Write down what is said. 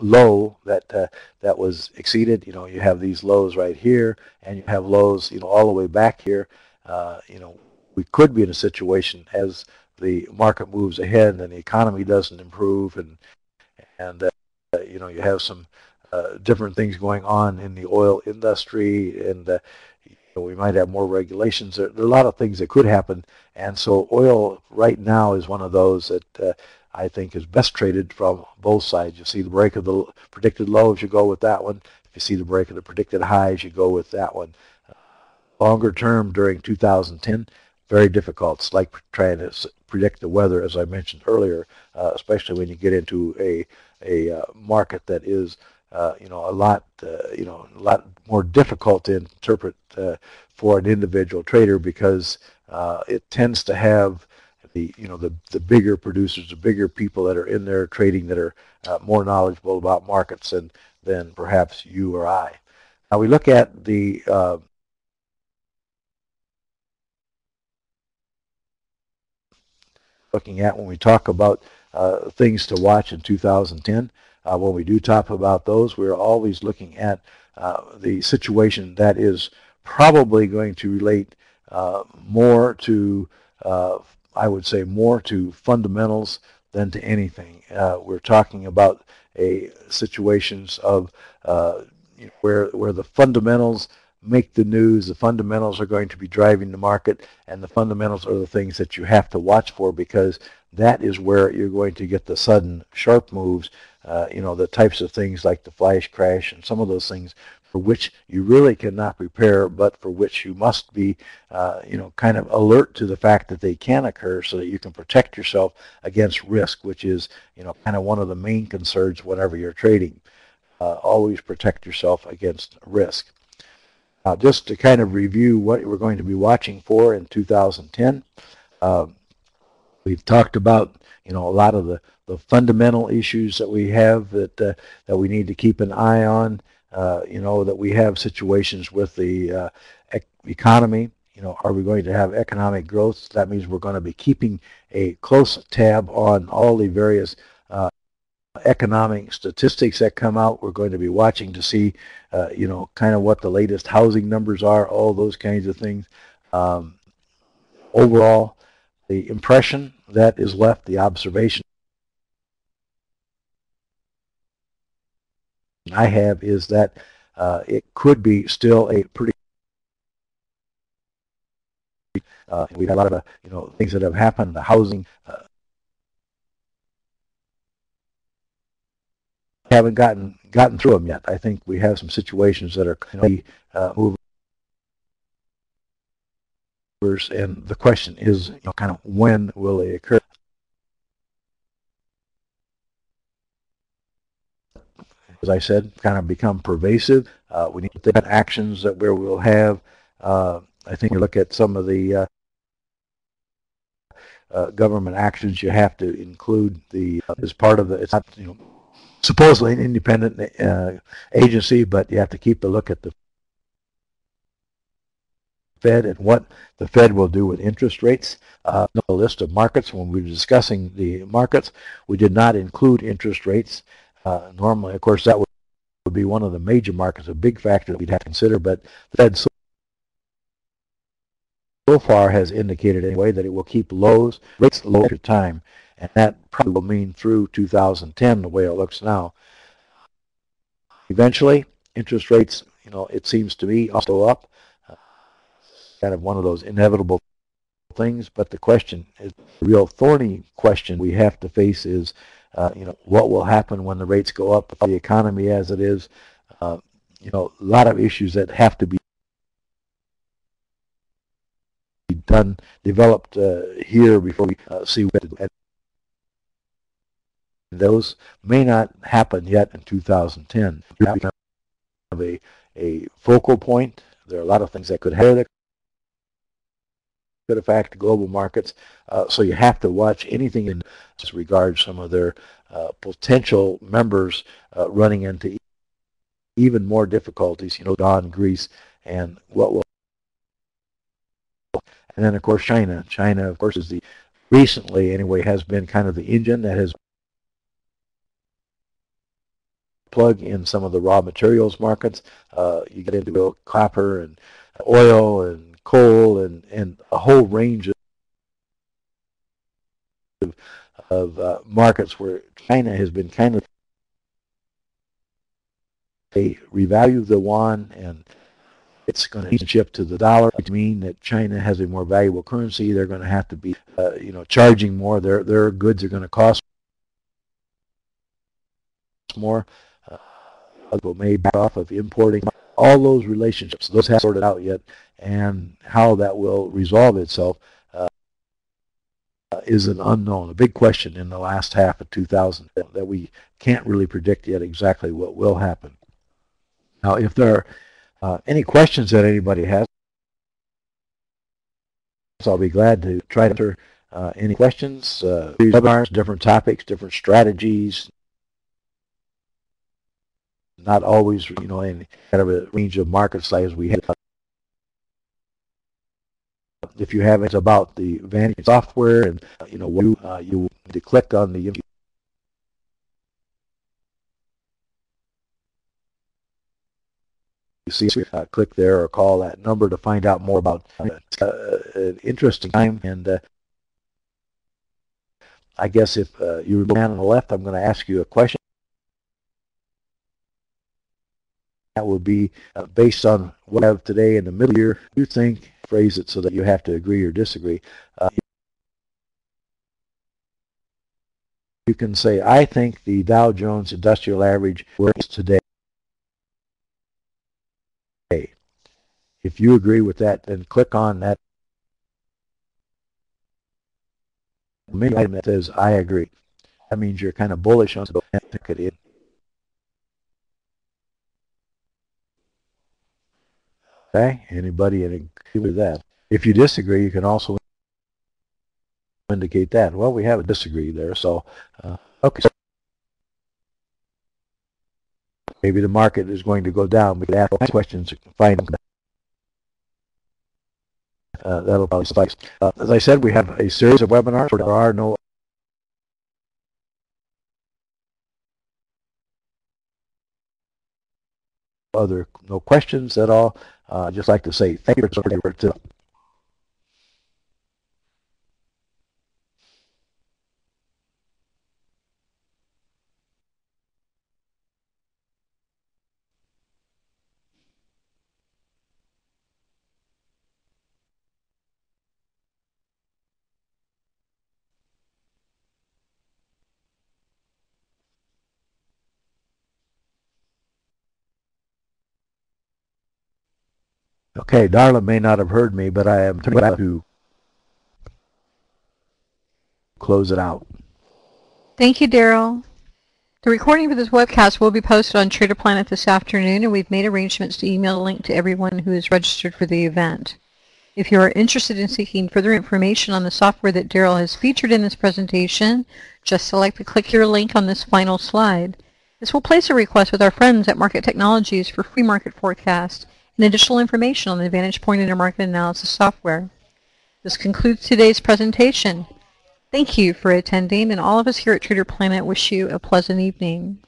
low that was exceeded. You have these lows right here, and you have lows, all the way back here. We could be in a situation as the market moves ahead and the economy doesn't improve, and you have some different things going on in the oil industry, and we might have more regulations. There are a lot of things that could happen, and so oil right now is one of those that I think is best traded from both sides. You see the break of the predicted lows, you go with that one. If you see the break of the predicted highs, you go with that one. Longer term during 2010, very difficult. It's like trying to predict the weather, as I mentioned earlier, especially when you get into a market that is a lot more difficult to interpret for an individual trader, because it tends to have the bigger producers, the bigger people that are in there trading, that are more knowledgeable about markets than perhaps you or I. Now we look at the looking at when we talk about things to watch in 2010. When we do talk about those, we're always looking at the situation that is probably going to relate more to, I would say, more to fundamentals than to anything. We're talking about situations of where the fundamentals make the news. The fundamentals are going to be driving the market, and the fundamentals are the things that you have to watch for, because that is where you're going to get the sudden sharp moves, the types of things like the flash crash and some of those things for which you really cannot prepare, but for which you must be, kind of alert to the fact that they can occur, so that you can protect yourself against risk, which is, kind of one of the main concerns whenever you're trading. Always protect yourself against risk. Just to kind of review what we're going to be watching for in 2010, we've talked about a lot of the fundamental issues that we have that we need to keep an eye on. That we have situations with the economy. Are we going to have economic growth? That means we're going to be keeping a close tab on all the various economic statistics that come out. We're going to be watching to see, kind of what the latest housing numbers are, all those kinds of things. Overall, the impression that is left, the observation I have, is that it could be still a pretty we've had a lot of things that have happened. The housing haven't gotten through them yet. I think we have some situations that are movers, and the question is, kind of when will they occur? As I said, kind of become pervasive. We need to think about actions where we'll have. I think you look at some of the government actions. You have to include as part of the. It's not supposedly an independent agency, but you have to keep a look at the Fed and what the Fed will do with interest rates. A list of markets. When we were discussing the markets, we did not include interest rates. Normally, of course, that would be one of the major markets, a big factor that we'd have to consider, but the Fed so far has indicated anyway that it will keep rates low over time, and that probably will mean through 2010 the way it looks now. Eventually, interest rates, it seems to me, also up. Kind of one of those inevitable things, but the question is, the real thorny question we have to face is, what will happen when the rates go up, the economy as it is, a lot of issues that have to be developed here before we see what, and those may not happen yet in 2010. We have a focal point. There are a lot of things that could happen that could affect global markets, so you have to watch anything in this regard. Some of their potential members running into even more difficulties, Iran, Greece, and what will. And then, of course, China. China, of course, is recently, anyway, has been kind of the engine that has plug in some of the raw materials markets. You get into copper and oil and coal and a whole range of markets where China has been kind of, they revalue the yuan, and it's going to shift to the dollar, which means that China has a more valuable currency. They're going to have to be, charging more. Their goods are going to cost more. People may back off of importing. All those relationships, those haven't sorted out yet, and how that will resolve itself is an unknown, a big question in the last half of 2000 that we can't really predict yet exactly what will happen. Now, if there are any questions that anybody has, I'll be glad to try to answer any questions. Webinars, different topics, different strategies. Not always, in kind of a range of market size we have. If you have it about the Vantage software, and you need to click on the you see, click there or call that number to find out more about an interesting time. And I guess if you're the man on the left, I'm going to ask you a question. That would be based on what we have today in the middle year. You think, phrase it so that you have to agree or disagree. You can say, I think the Dow Jones Industrial Average works today. If you agree with that, then click on that menu item that says, I agree. That means you're kind of bullish on the ticket. Okay, anybody agree with that? If you disagree, you can also indicate that. Well, we have a disagree there, so okay. Maybe the market is going to go down. We could ask questions to find that'll probably suffice. As I said, we have a series of webinars where there are no questions at all. I'd just like to say thank you for your Okay, Darla may not have heard me, but I am trying to close it out. Thank you, Darrell. The recording for this webcast will be posted on Trader Planet this afternoon, and we've made arrangements to email a link to everyone who is registered for the event. If you are interested in seeking further information on the software that Darrell has featured in this presentation, just select the Click Here link on this final slide. This will place a request with our friends at Market Technologies for free market forecast and additional information on the Vantage Point Intermarket Analysis software. This concludes today's presentation. Thank you for attending, and all of us here at Trader Planet wish you a pleasant evening.